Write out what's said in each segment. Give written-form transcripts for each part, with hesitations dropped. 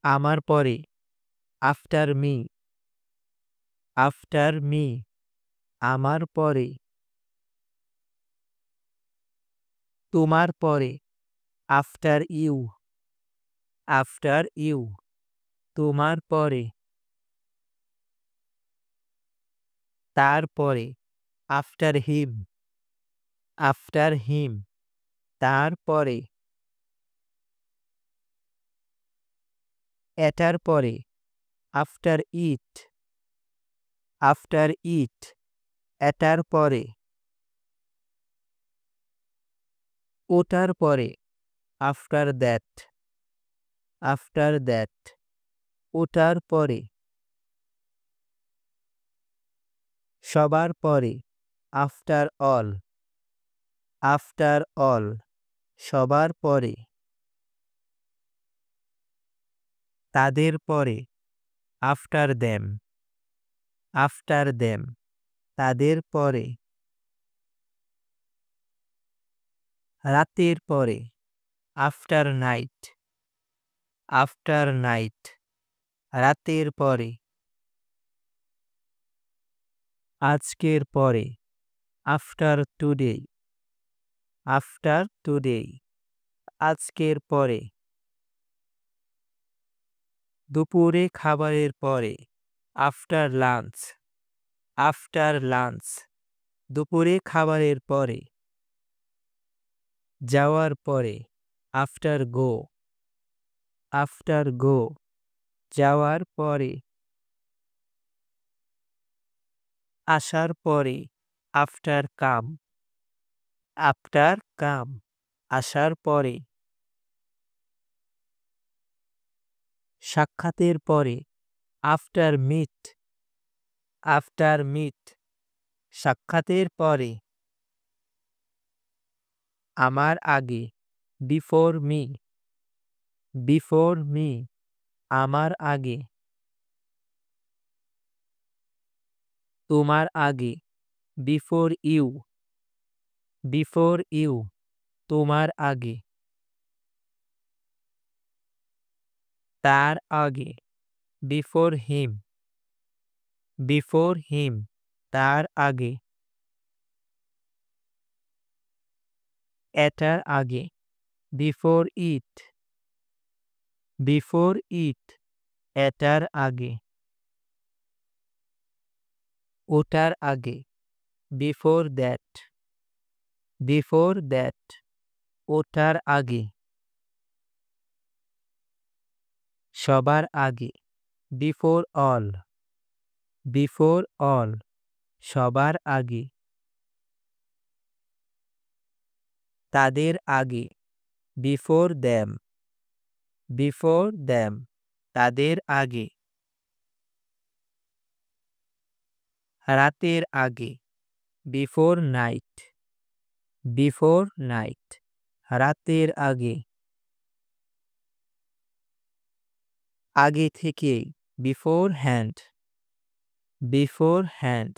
আমার পরে after me after me আমার পরে তোমার পরে আফটার ইউ আফটার ইউ তোমার পরে তারপরে আফটার হিম তারপরে এটার পরে আফটার ইট এটার পরে ওটার পরে আফটার দ্যাট ওটার পরে সবার পরে আফটার অল সবার পরে তাদের পরে আফটার দেম তাদের পরে রাতের পরে আফটার নাইট রাতের পরে আজকের পরে আফটার টুডে আজকের পরে দুপুরে খাবারের পরে আফটার লাঞ্চ দুপুরে খাবারের পরে যাওয়ার পরে আফটার গো যাওয়ার পরে আসার পরে আফটার কাম আসার পরে সাক্ষাতের পরে আফটার মিট সাক্ষাতের পরে আমার আগে বিফোর মি আমার আগে তোমার আগে বিফোর ইউ তোমার আগে তার আগে বিফোর হিম তার আগে এটার আগে বিফোর ইট এটার আগে ওটার আগে বিফোর দ্যাট ওটার আগে সবার আগে বিফোর অল সবার আগে তাদের আগে বিফোর দ্যাম তাদের আগে রাতের আগে বিফোর নাইট রাতের আগে আগে থেকে বিফোর হ্যান্ড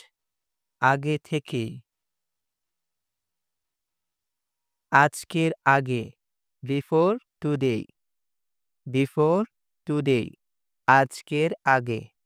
আগে থেকে আজকের আগে বিফোর টুডে আজকের আগে